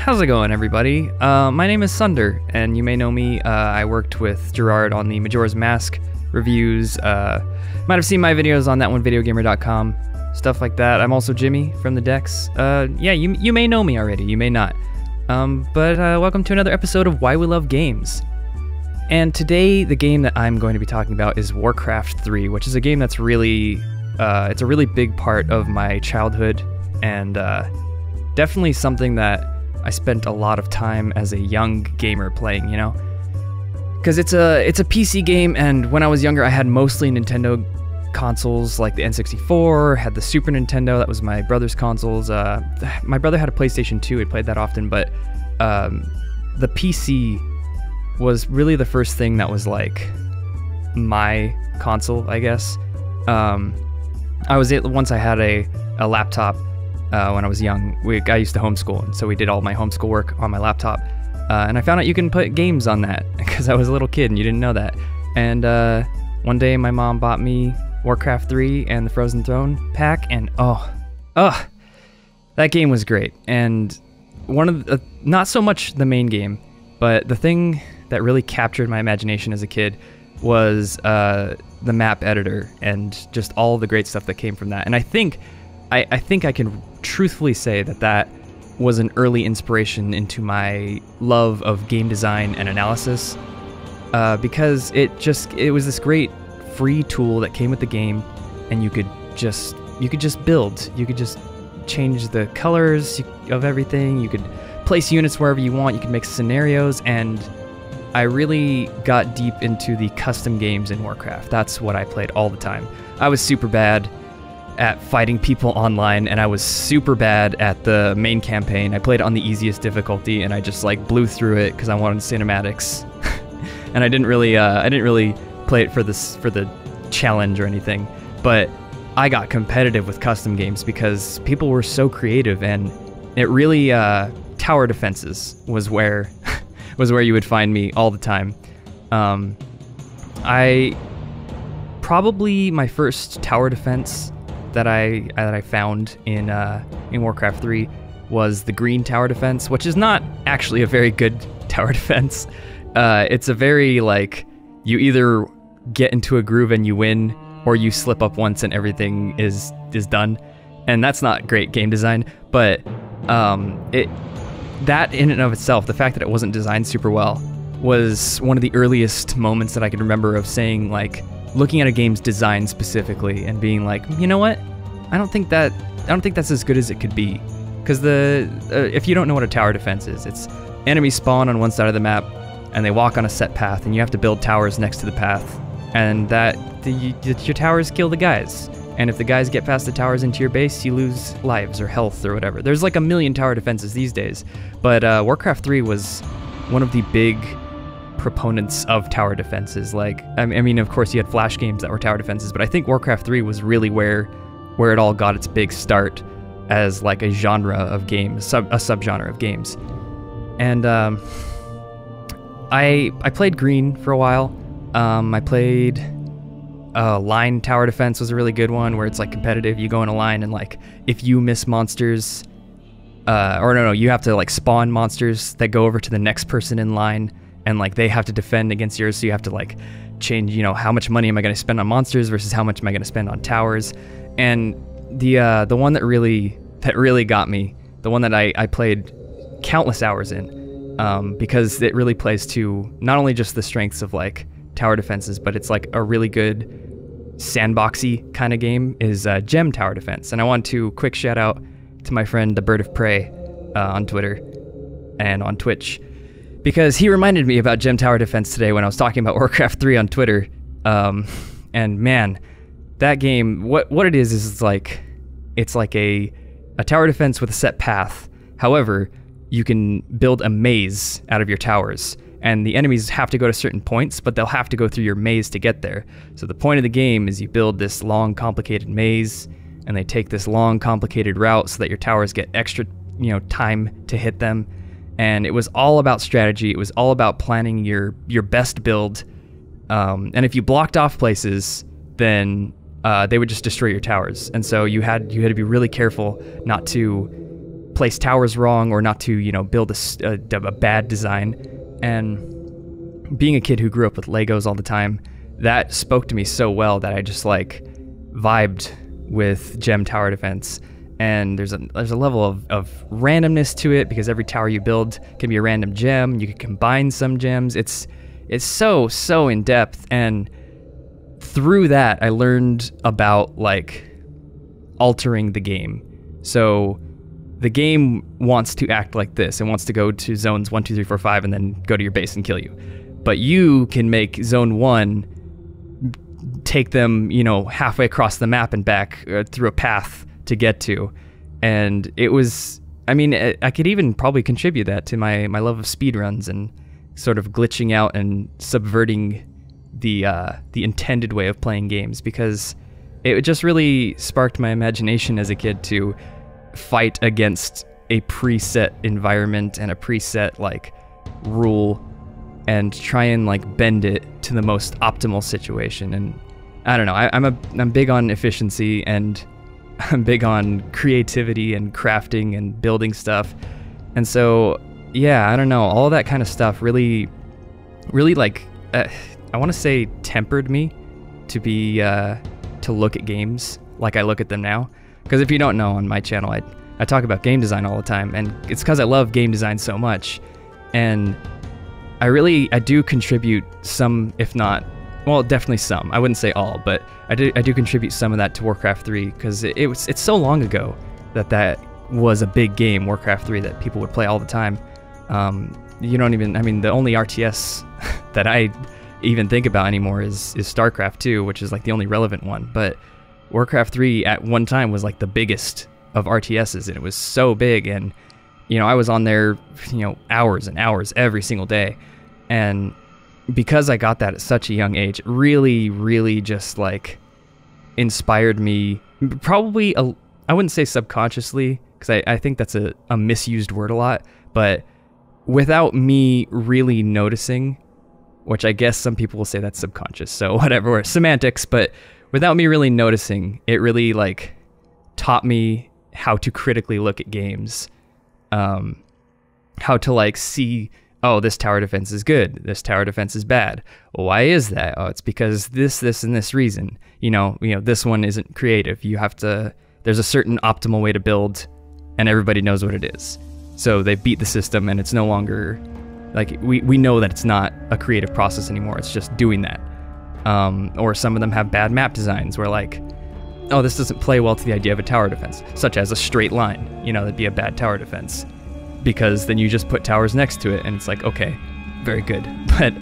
How's it going, everybody? My name is Sunder, and you may know me. I worked with Gerard on the Majora's Mask reviews. Might have seen my videos on thatonevideogamer.com, stuff like that. I'm also Jimmy from the decks. Yeah, you may know me already, you may not. But welcome to another episode of Why We Love Games. And today, the game that I'm going to be talking about is Warcraft III, which is a game that's really, it's a really big part of my childhood, and definitely something that I spent a lot of time as a young gamer playing, you know? Because it's a PC game, and when I was younger, I had mostly Nintendo consoles, like the N64, had the Super Nintendo, that was my brother's consoles. My brother had a PlayStation 2, he played that often, but the PC was really the first thing that was like my console, I guess. Once I had a laptop when I was young. I used to homeschool, and so we did all my homeschool work on my laptop. And I found out you can put games on that, because I was a little kid and you didn't know that. And one day my mom bought me Warcraft 3 and the Frozen Throne pack, and that game was great. And one of the, not so much the main game, but the thing that really captured my imagination as a kid was the map editor and just all the great stuff that came from that. And I think I can truthfully say that was an early inspiration into my love of game design and analysis, because it was this great free tool that came with the game, and you could just build. You could just change the colors of everything. You could place units wherever you want. You could make scenarios, and I really got deep into the custom games in Warcraft. That's what I played all the time. I was super bad at fighting people online, and I was super bad at the main campaign. I played on the easiest difficulty, and I just like blew through it because I wanted cinematics. And I didn't really play it for the challenge or anything. But I got competitive with custom games because people were so creative, and it really tower defenses was where you would find me all the time. Probably my first tower defense that I found in Warcraft 3 was the green tower defense, which is not actually a very good tower defense. It's a very, like, you either get into a groove and you win, or you slip up once and everything is done. And that's not great game design, but that in and of itself, the fact that it wasn't designed super well, was one of the earliest moments that I can remember of saying, like, looking at a game's design specifically and being like, you know what? I don't think that's as good as it could be. Because if you don't know what a tower defense is, it's enemies spawn on one side of the map and they walk on a set path, and you have to build towers next to the path, and your towers kill the guys. And if the guys get past the towers into your base, you lose lives or health or whatever. There's like a million tower defenses these days, but Warcraft 3 was one of the big proponents of tower defenses. Like, I mean, of course you had Flash games that were tower defenses, but I think Warcraft 3 was really where it all got its big start as like a genre of games, a subgenre of games. And I played green for a while. I played line tower defense was a really good one, where it's like competitive. You go in a line, and like if you miss monsters, you have to like spawn monsters that go over to the next person in line, and like they have to defend against yours, so you have to like change, you know, how much money am I going to spend on monsters versus how much am I going to spend on towers. And the one that really got me, the one that I played countless hours in, because it really plays to not only just the strengths of like tower defenses, but it's like a really good sandboxy kind of game, is Gem Tower Defense. And I want to quick shout out to my friend the Bird of Prey on Twitter and on Twitch, because he reminded me about Gem Tower Defense today when I was talking about Warcraft 3 on Twitter. And man, that game, what it is it's like a tower defense with a set path. However, you can build a maze out of your towers, and the enemies have to go to certain points, but they'll have to go through your maze to get there. So the point of the game is you build this long, complicated maze, and they take this long, complicated route so that your towers get extra, you know, time to hit them. And it was all about strategy. It was all about planning your best build. And if you blocked off places, then they would just destroy your towers. And so you had to be really careful not to place towers wrong or not to, you know, build a bad design. And being a kid who grew up with Legos all the time, that spoke to me so well that I just like vibed with gem tower defense. And there's a level of randomness to it, because every tower you build can be a random gem. You can combine some gems. It's so in depth, and through that I learned about like altering the game. So the game wants to act like this. It wants to go to zones 1, 2, 3, 4, 5 and then go to your base and kill you. But you can make zone 1 take them, you know, halfway across the map and back through a path to get to. And it was, I mean, I could even probably contribute that to my love of speedruns and sort of glitching out and subverting the intended way of playing games, because it just really sparked my imagination as a kid to fight against a preset environment and a preset like rule and try and like bend it to the most optimal situation. And I don't know, I'm big on efficiency, and I'm big on creativity and crafting and building stuff. And so, yeah, I don't know, all that kind of stuff really like, I want to say tempered me to be, to look at games like I look at them now. Because if you don't know, on my channel, I talk about game design all the time, and it's because I love game design so much. And I do contribute some, if not, well, definitely some. I wouldn't say all, but I do contribute some of that to Warcraft 3, because it's so long ago that was a big game, Warcraft 3, that people would play all the time. You don't even, I mean, the only RTS that I even think about anymore is StarCraft 2, which is like the only relevant one. But Warcraft 3 at one time was like the biggest of RTSs, and it was so big. And, you know, I was on there, you know, hours and hours every single day. And because I got that at such a young age, it really just like inspired me, probably, I wouldn't say subconsciously, because I think that's a misused word a lot, but without me really noticing, which I guess some people will say that's subconscious, so whatever, semantics, but without me really noticing, it really like taught me how to critically look at games, how to like see, oh, this tower defense is good, this tower defense is bad. Well, why is that? Oh, it's because this, and this reason. You know, this one isn't creative. You have to, there's a certain optimal way to build, and everybody knows what it is. So they beat the system, and it's no longer, like, we know that it's not a creative process anymore. It's just doing that. Or some of them have bad map designs where like, oh, this doesn't play well to the idea of a tower defense, such as a straight line. You know, that'd be a bad tower defense, because then you just put towers next to it, and it's like, okay, very good. But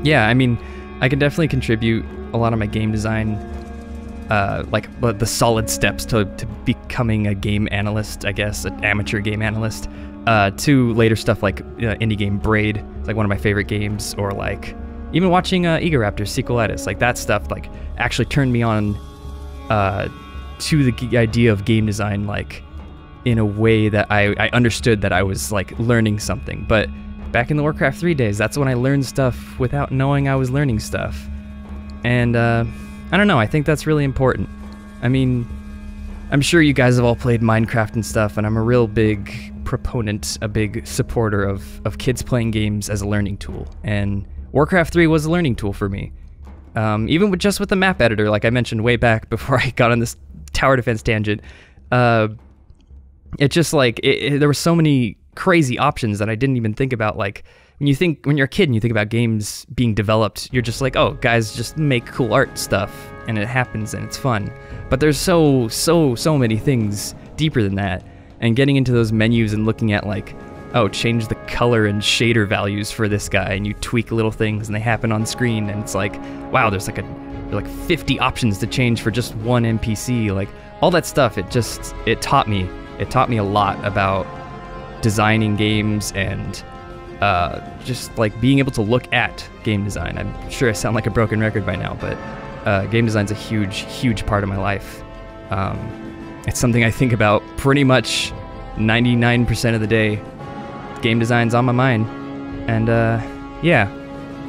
yeah, I mean, I can definitely contribute a lot of my game design, like the solid steps to becoming a game analyst, I guess, an amateur game analyst, to later stuff like indie game Braid, like one of my favorite games, or like even watching Egoraptor's Sequelitis, like that stuff like actually turned me on to the idea of game design, like in a way that I understood that I was like learning something. But back in the Warcraft 3 days, that's when I learned stuff without knowing I was learning stuff. And I don't know, I think that's really important. I mean, I'm sure you guys have all played Minecraft and stuff, and I'm a real big proponent, a big supporter of kids playing games as a learning tool. And Warcraft 3 was a learning tool for me. Even with the map editor, like I mentioned way back before I got on this tower defense tangent, it just like, there were so many crazy options that I didn't even think about. Like when you're a kid and you think about games being developed, you're just like, oh, guys just make cool art stuff and it happens and it's fun. But there's so many things deeper than that. And getting into those menus and looking at like, oh, change the color and shader values for this guy, and you tweak little things and they happen on screen, and it's like, wow, there's like 50 options to change for just one NPC. Like all that stuff, it taught me a lot about designing games and just like being able to look at game design. I'm sure I sound like a broken record by now, but game design's a huge part of my life. It's something I think about pretty much 99% of the day. Game design's on my mind, and yeah,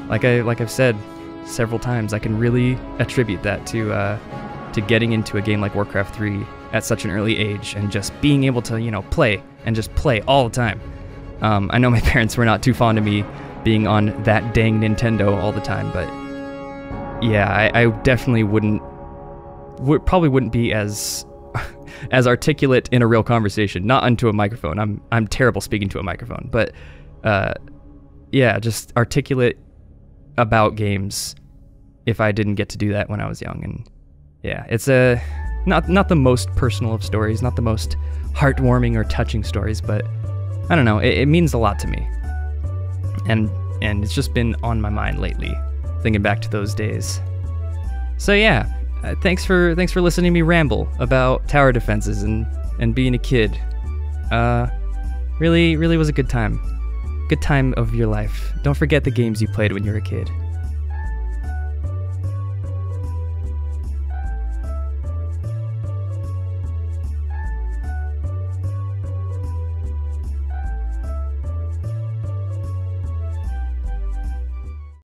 like I've said several times, I can really attribute that to getting into a game like Warcraft 3 at such an early age, and just being able to, you know, play and just play all the time. I know my parents were not too fond of me being on that dang Nintendo all the time, but yeah, I definitely probably wouldn't be as as articulate in a real conversation, not onto a microphone. I'm terrible speaking to a microphone, but yeah, just articulate about games if I didn't get to do that when I was young. And yeah, it's not the most personal of stories, not the most heartwarming or touching stories, but I don't know, it means a lot to me. And it's just been on my mind lately, thinking back to those days. So yeah, thanks for listening to me ramble about tower defenses and being a kid. Really was a good time. Good time of your life. Don't forget the games you played when you were a kid.